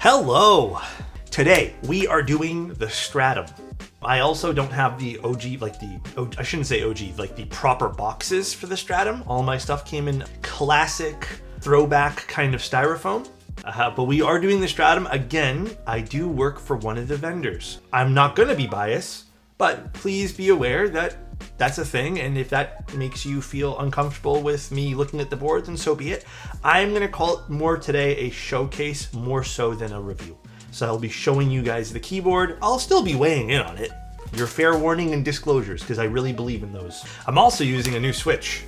Hello! Today we are doing the Stratum. I also don't have the OG, I shouldn't say OG, like the proper boxes for the Stratum. All my stuff came in classic throwback kind of styrofoam. But we are doing the Stratum. Again, I do work for one of the vendors. I'm not gonna be biased, but please be aware that that's a thing, and if that makes you feel uncomfortable with me looking at the board, then so be it. I'm gonna call it more today a showcase more so than a review. So I'll be showing you guys the keyboard. I'll still be weighing in on it. Your fair warning and disclosures, because I really believe in those. I'm also using a new switch.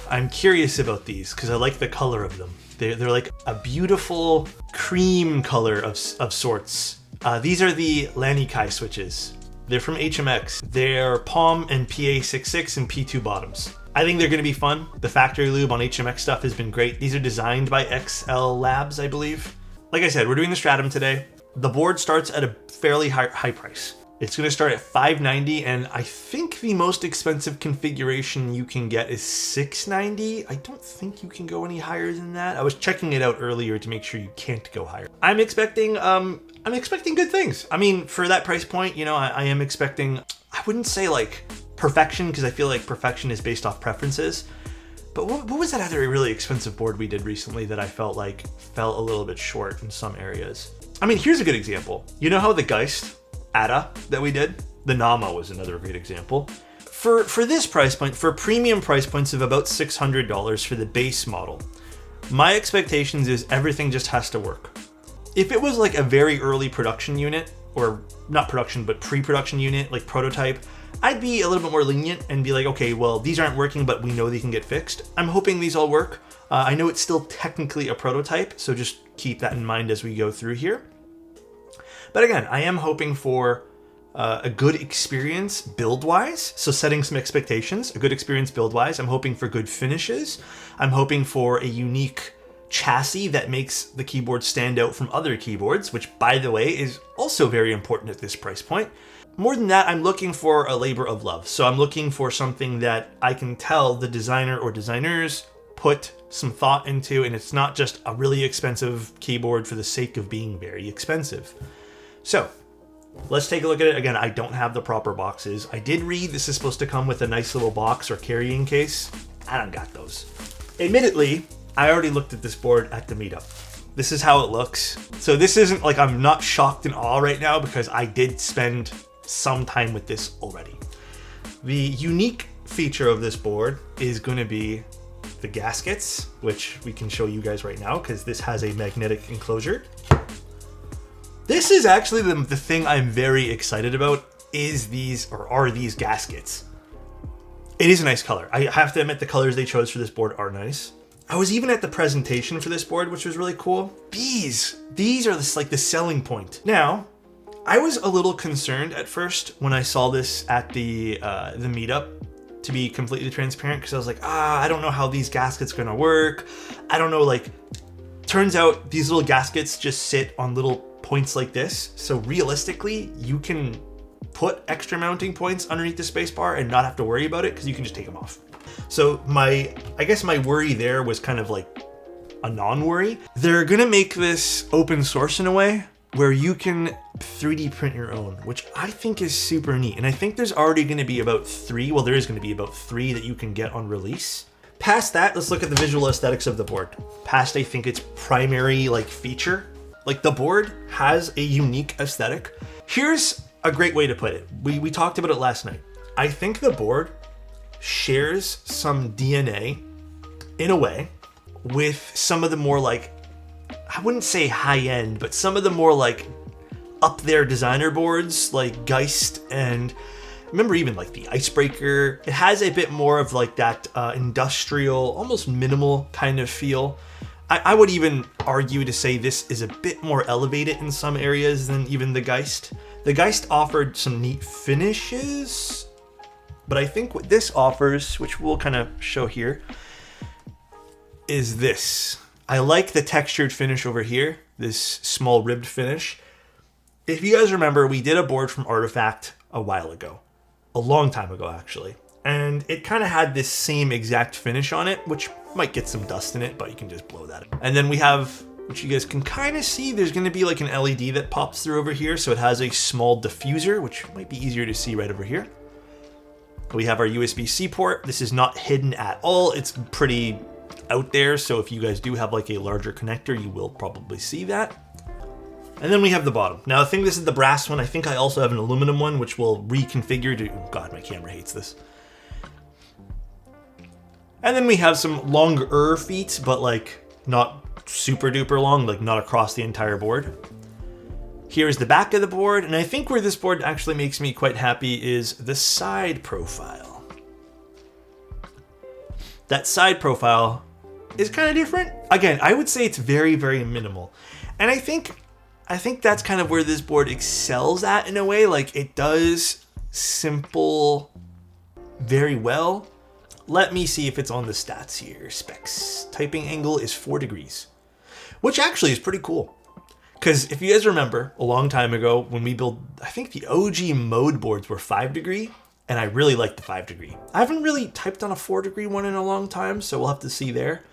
I'm curious about these because I like the color of them. They're like a beautiful cream color of sorts. These are the Lanikai switches. They're from HMX. They're Palm and PA66 and P2 bottoms. I think they're gonna be fun. The factory lube on HMX stuff has been great. These are designed by XL Labs, I believe. Like I said, we're doing the Stratum today. The board starts at a fairly high price. It's gonna start at $590, and I think the most expensive configuration you can get is $690. I don't think you can go any higher than that. I was checking it out earlier to make sure you can't go higher. I'm expecting good things. I mean, for that price point, you know, I am expecting, I wouldn't say like perfection, because I feel like perfection is based off preferences. But what was that other really expensive board we did recently that I felt like fell a little bit short in some areas? I mean, here's a good example. You know how the Geist ATA that we did? The Nama was another great example. For this price point, for premium price points of about $600 for the base model, my expectations is everything just has to work. If it was like a very early production unit, or not production, but pre-production unit, like prototype, I'd be a little bit more lenient and be like, okay, well, these aren't working, but we know they can get fixed. I'm hoping these all work. I know it's still technically a prototype, so just keep that in mind as we go through here. But again, I am hoping for a good experience build-wise, so setting some expectations, a good experience build-wise. I'm hoping for good finishes. I'm hoping for a unique chassis that makes the keyboard stand out from other keyboards, which, by the way, is also very important at this price point. More than that, I'm looking for a labor of love. So I'm looking for something that I can tell the designer or designers put some thought into, and it's not just a really expensive keyboard for the sake of being very expensive. So let's take a look at it. Again, I don't have the proper boxes. I did read this is supposed to come with a nice little box or carrying case. I don't got those. Admittedly, I already looked at this board at the meetup. This is how it looks. So this isn't like I'm not shocked and awe right now, because I did spend some time with this already. The unique feature of this board is going to be the gaskets, which we can show you guys right now because this has a magnetic enclosure. This is actually the thing I'm very excited about, are these gaskets. It is a nice color. I have to admit the colors they chose for this board are nice. I was even at the presentation for this board, which was really cool. These are like the selling point. Now, I was a little concerned at first when I saw this at the meetup, to be completely transparent, because I was like, I don't know how these gaskets are gonna work. I don't know, like, turns out these little gaskets just sit on little points like this. So realistically, you can put extra mounting points underneath the spacebar and not have to worry about it because you can just take them off. So I guess my worry there was kind of like a non-worry. They're gonna make this open source in a way where you can 3D print your own, which I think is super neat. And I think there's already gonna be about three that you can get on release. Past that, let's look at the visual aesthetics of the board. Past, I think, its primary like feature. Like, the board has a unique aesthetic. Here's a great way to put it. We talked about it last night. I think the board shares some DNA in a way with some of the more like, I wouldn't say high-end, but some of the more like up there designer boards like Geist, and remember even like the Icebreaker. It has a bit more of like that industrial, almost minimal kind of feel. I would even argue to say this is a bit more elevated in some areas than even the Geist. The Geist offered some neat finishes, but I think what this offers, which we'll kind of show here, is this. I like the textured finish over here, this small ribbed finish. If you guys remember, we did a board from Artifact a while ago, a long time ago actually, and it kind of had this same exact finish on it, which might get some dust in it, but you can just blow that. And then we have which you guys can kind of see. There's going to be like an LED that pops through over here. So it has a small diffuser, which might be easier to see right over here. We have our USB-C port. This is not hidden at all. It's pretty out there. So if you guys do have like a larger connector, you will probably see that. And then we have the bottom. Now I think this is the brass one. I think I also have an aluminum one, which will reconfigure to, oh God, my camera hates this. And then we have some longer feet, but like not super duper long, like not across the entire board. Here's the back of the board, and I think where this board actually makes me quite happy is the side profile. That side profile is kind of different. Again, I would say it's very, very minimal. And I think that's kind of where this board excels at in a way. Like it does simple very well. Let me see if it's on the stats here. Specs. Typing angle is 4 degrees, which actually is pretty cool. Because if you guys remember, a long time ago when we built, I think the OG mode boards were 5 degree, and I really like the 5 degree. I haven't really typed on a 4 degree one in a long time, so we'll have to see there.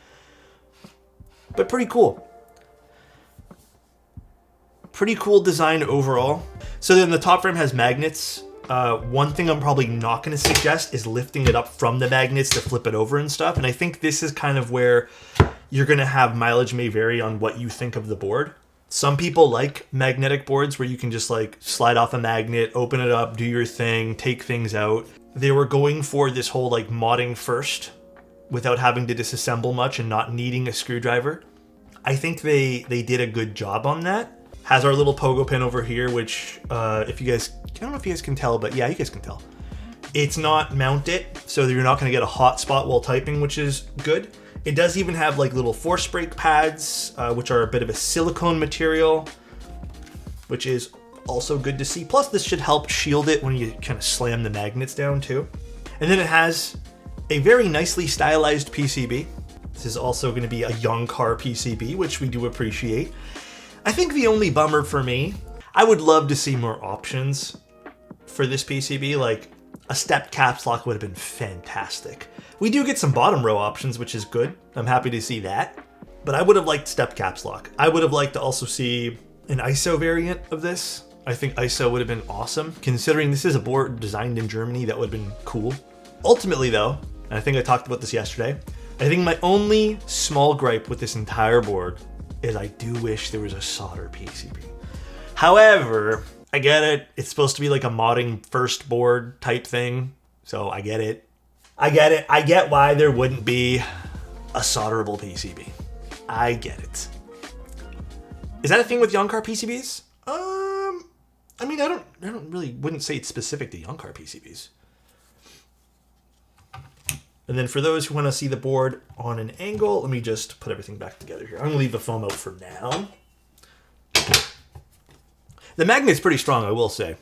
But pretty cool. Pretty cool design overall. So then the top frame has magnets. One thing I'm probably not going to suggest is lifting it up from the magnets to flip it over and stuff. And I think this is kind of where you're going to have mileage may vary on what you think of the board. Some people like magnetic boards where you can just like slide off a magnet, open it up, do your thing, take things out. They were going for this whole like modding first without having to disassemble much and not needing a screwdriver. I think they did a good job on that. Has our little pogo pin over here, which if you guys, I don't know if you guys can tell, but yeah, you guys can tell. It's not mounted, so you're not gonna get a hot spot while typing, which is good. It does even have like little force brake pads, which are a bit of a silicone material, which is also good to see. Plus this should help shield it when you kind of slam the magnets down too. And then it has a very nicely stylized PCB. This is also gonna be a young car PCB, which we do appreciate. I think the only bummer for me, I would love to see more options for this PCB, like a stepped caps lock would have been fantastic. We do get some bottom row options, which is good. I'm happy to see that. But I would have liked stepped caps lock. I would have liked to also see an ISO variant of this. I think ISO would have been awesome. Considering this is a board designed in Germany, that would have been cool. Ultimately though, and I think I talked about this yesterday, I think my only small gripe with this entire board is I do wish there was a solder PCB. However, I get it. It's supposed to be like a modding first board type thing. So I get it. I get why there wouldn't be a solderable PCB. I get it. Is that a thing with young car PCBs? I mean, I don't really, wouldn't say it's specific to young car PCBs. And then for those who want to see the board on an angle, let me just put everything back together here. I'm gonna leave the foam out for now. The magnet's pretty strong, I will say.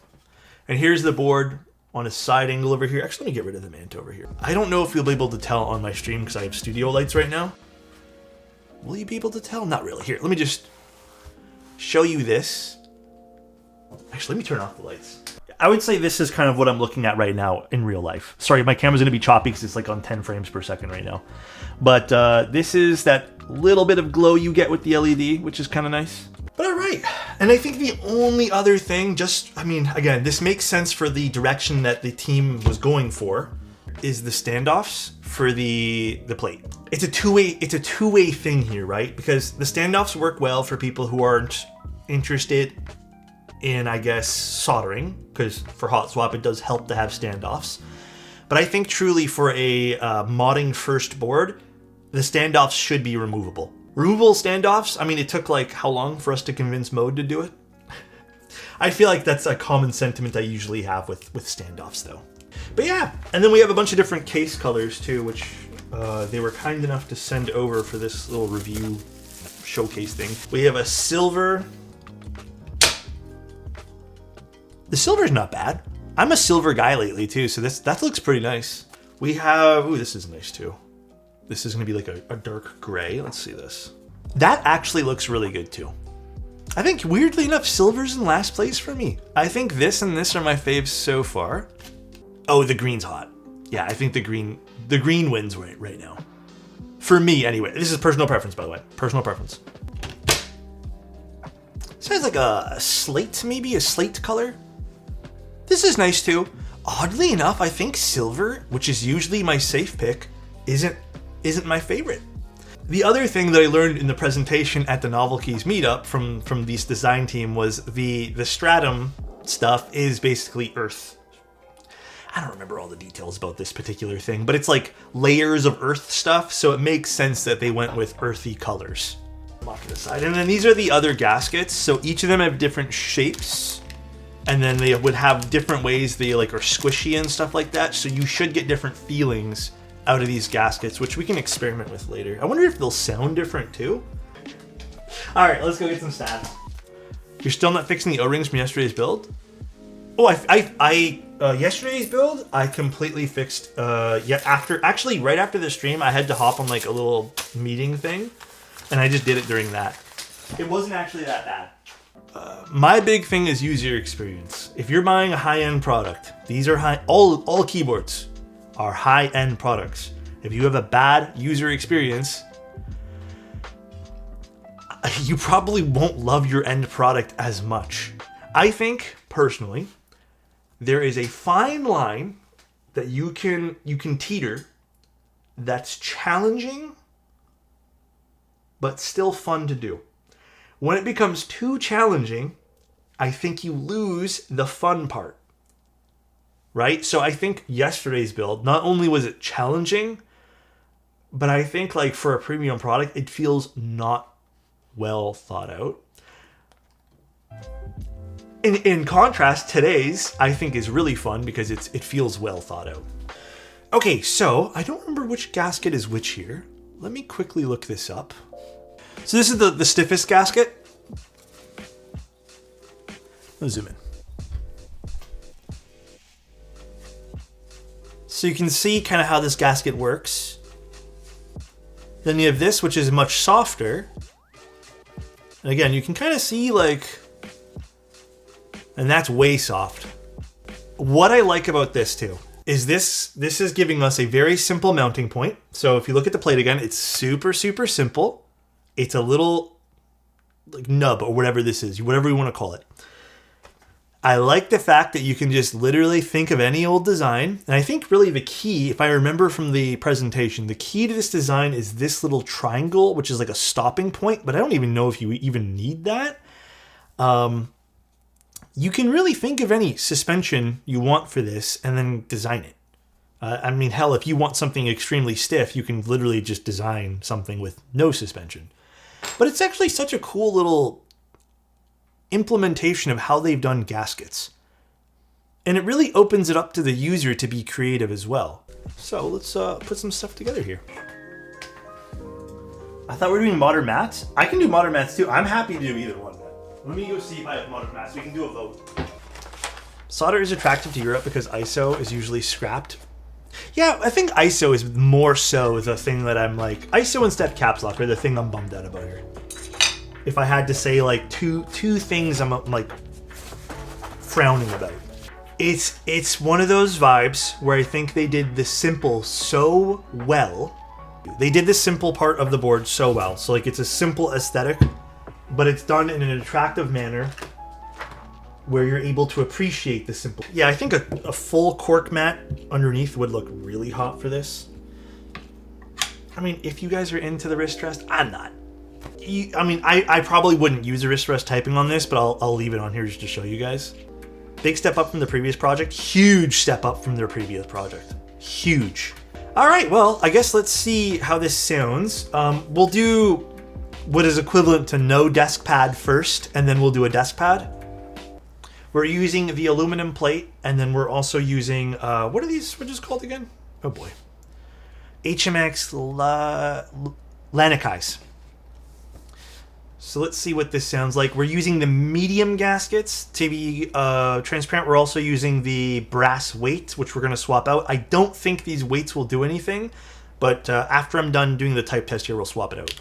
And here's the board on a side angle over here. Actually, let me get rid of the mant over here. I don't know if you'll be able to tell on my stream because I have studio lights right now. Will you be able to tell? Not really. Here, let me just show you this. Actually, let me turn off the lights. I would say this is kind of what I'm looking at right now in real life. Sorry, my camera's gonna be choppy because it's like on 10 frames per second right now. But this is that little bit of glow you get with the LED, which is kind of nice. But all right, and I think the only other thing, I mean, again, this makes sense for the direction that the team was going for, is the standoffs for the plate. It's a two-way thing here, right? Because the standoffs work well for people who aren't interested in, I guess, soldering, because for hot swap, it does help to have standoffs. But I think truly for a modding first board, the standoffs should be removable. Removable standoffs, I mean, it took like how long for us to convince Mode to do it? I feel like that's a common sentiment I usually have with standoffs though. But yeah, and then we have a bunch of different case colors too, which they were kind enough to send over for this little review showcase thing. We have a silver. The silver's not bad. I'm a silver guy lately too, so that looks pretty nice. We have, ooh, this is nice too. This is gonna be like a dark gray. Let's see this. That actually looks really good too. I think weirdly enough, silver's in last place for me. I think this and this are my faves so far. Oh, the green's hot. Yeah, I think the green wins right now. For me anyway. This is personal preference, by the way. Personal preference. This has like a slate, maybe a slate color. This is nice too. Oddly enough, I think silver, which is usually my safe pick, isn't my favorite. The other thing that I learned in the presentation at the Novelkeys meetup from this design team was the stratum stuff is basically earth. I don't remember all the details about this particular thing, but it's like layers of earth stuff, so it makes sense that they went with earthy colors. Off to the side. And then these are the other gaskets, so each of them have different shapes, and then they would have different ways they like are squishy and stuff like that, so you should get different feelings out of these gaskets, which we can experiment with later. I wonder if they'll sound different too. All right, let's go get some stabs. You're still not fixing the O-rings from yesterday's build? Oh, yesterday's build, I completely fixed, right after the stream, I had to hop on like a little meeting thing, and I just did it during that. It wasn't actually that bad. My big thing is user experience. If you're buying a high-end product, these are all keyboards are high-end products. If you have a bad user experience, you probably won't love your end product as much. I think, personally, there is a fine line that you can teeter that's challenging but still fun to do. When it becomes too challenging, I think you lose the fun part. Right? So I think yesterday's build, not only was it challenging, but I think like for a premium product, it feels not well thought out. In contrast, today's I think is really fun because it feels well thought out. Okay, so I don't remember which gasket is which here. Let me quickly look this up. So this is the stiffest gasket. Let's zoom in. So you can see kind of how this gasket works. Then you have this, which is much softer. And again, you can kind of see like, and that's way soft. What I like about this too is this is giving us a very simple mounting point. So if you look at the plate again, it's super, super simple. It's a little like nub or whatever this is, whatever you want to call it. I like the fact that you can just literally think of any old design. And I think really the key, if I remember from the presentation, the key to this design is this little triangle, which is like a stopping point, but I don't even know if you even need that. You can really think of any suspension you want for this and then design it. I mean, hell, if you want something extremely stiff, you can literally just design something with no suspension. But it's actually such a cool little implementation of how they've done gaskets. And it really opens it up to the user to be creative as well. So let's put some stuff together here. I thought we were doing modern mats. I can do modern mats too. I'm happy to do either one. Let me go see if I have modern mats. We can do a vote. Solder is attractive to Europe because ISO is usually scrapped. Yeah, I think ISO is more so the thing that I'm like, ISO and step caps lock are the thing I'm bummed out about here. If I had to say like two things I'm like frowning about. It's one of those vibes where I think they did the simple so well. They did the simple part of the board so well. So like it's a simple aesthetic, but it's done in an attractive manner where you're able to appreciate the simple. Yeah, I think a full cork mat underneath would look really hot for this. I mean, if you guys are into the wrist rest, I'm not. I probably wouldn't use a wrist rest typing on this, but I'll leave it on here just to show you guys. Big step up from the previous project. Huge step up from their previous project. Huge. All right, well, I guess let's see how this sounds. We'll do what is equivalent to no desk pad first, and then we'll do a desk pad. We're using the aluminum plate, and then we're also using, what are these switches called again? Oh boy. HMX Lanikais. So let's see what this sounds like. We're using the medium gaskets to be transparent. We're also using the brass weight, which we're going to swap out. I don't think these weights will do anything, but after I'm done doing the type test here, we'll swap it out.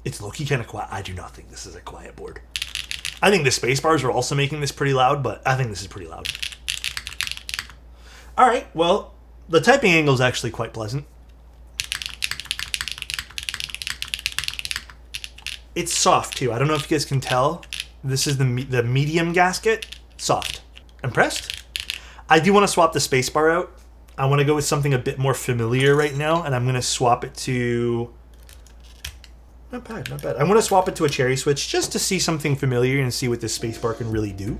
It's low-key kind of quiet. I do not think this is a quiet board. I think the space bars are also making this pretty loud, but I think this is pretty loud. All right, well, the typing angle is actually quite pleasant. It's soft too. I don't know if you guys can tell. This is the medium gasket. Soft. Impressed? I do want to swap the space bar out. I want to go with something a bit more familiar right now, and I'm going to swap it to... Not bad, not bad. I want to swap it to a cherry switch just to see something familiar and see what this spacebar can really do.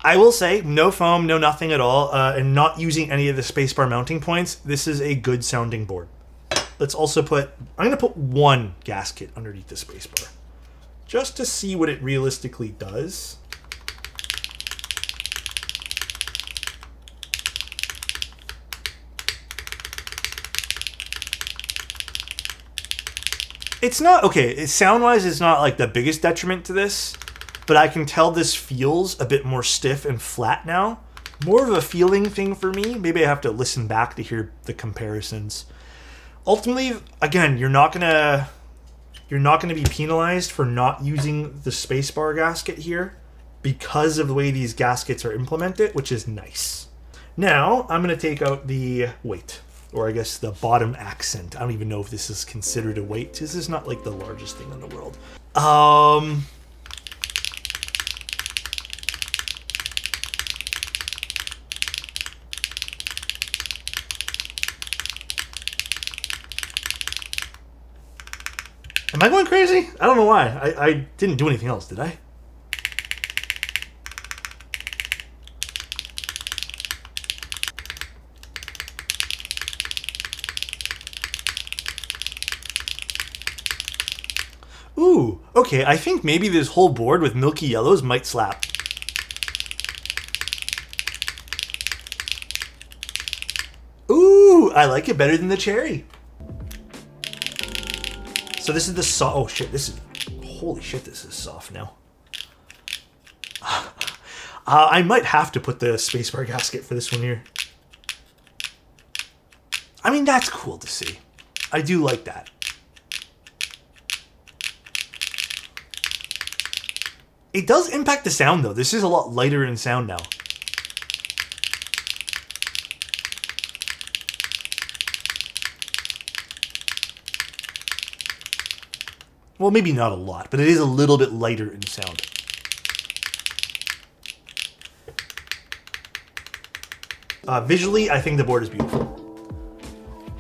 I will say, no foam, no nothing at all, and not using any of the spacebar mounting points. This is a good sounding board. Let's also put... I'm going to put one gasket underneath the spacebar, just to see what it realistically does. It's not, okay, sound-wise, it's not like the biggest detriment to this, but I can tell this feels a bit more stiff and flat now. More of a feeling thing for me. Maybe I have to listen back to hear the comparisons. Ultimately, again, you're not gonna be penalized for not using the spacebar gasket here because of the way these gaskets are implemented, which is nice. Now, I'm gonna take out the weight, or I guess the bottom accent. I don't even know if this is considered a weight. This is not like the largest thing in the world. Am I going crazy? I don't know why. I didn't do anything else, did I? Ooh, okay, I think maybe this whole board with milky yellows might slap. Ooh, I like it better than the cherry. So this is the oh shit, this is, holy shit, this is soft now. I might have to put the spacebar gasket for this one here. I mean, that's cool to see. I do like that. It does impact the sound though. This is a lot lighter in sound now. Well, maybe not a lot, but it is a little bit lighter in sound. Visually, I think the board is beautiful.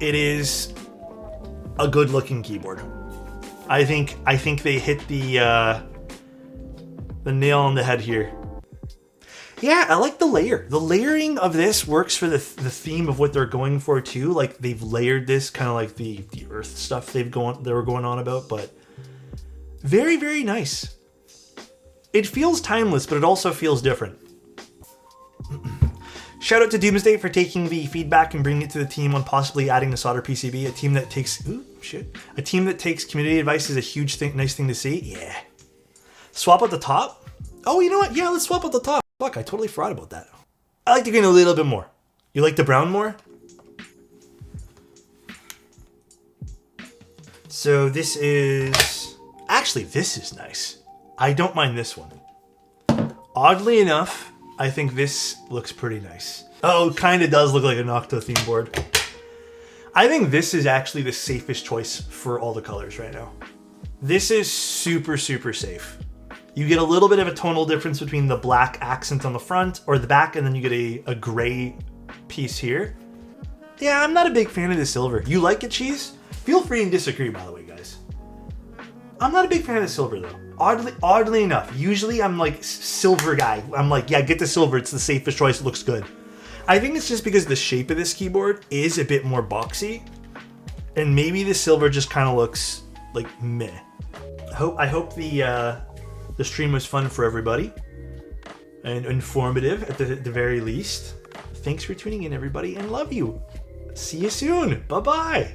It is a good-looking keyboard. I think they hit the nail on the head here. Yeah, I like the layer. The layering of this works for the theme of what they're going for too. Like they've layered this kind of like the Earth stuff they were going on about, but very, very nice. It feels timeless, but it also feels different. Shout out to Doomsday for taking the feedback and bringing it to the team on possibly adding the solder PCB. A team that takes community advice is a huge thing, nice thing to see. Yeah. Swap out the top. Oh, you know what? Yeah, let's swap out the top. Fuck, I totally forgot about that. I like the green a little bit more. You like the brown more? So this is... Actually, this is nice. I don't mind this one. Oddly enough, I think this looks pretty nice. Oh, it kind of does look like an Octo theme board. I think this is actually the safest choice for all the colors right now. This is super, super safe. You get a little bit of a tonal difference between the black accent on the front or the back, and then you get a gray piece here. Yeah, I'm not a big fan of the silver. You like it, Cheese? Feel free and disagree, by the way, guys. I'm not a big fan of the silver, though. Oddly enough, usually I'm like silver guy. I'm like, yeah, get the silver. It's the safest choice. It looks good. I think it's just because the shape of this keyboard is a bit more boxy, and maybe the silver just kind of looks like meh. I hope the stream was fun for everybody and informative at the very least. Thanks for tuning in, everybody, and love you. See you soon. Bye-bye.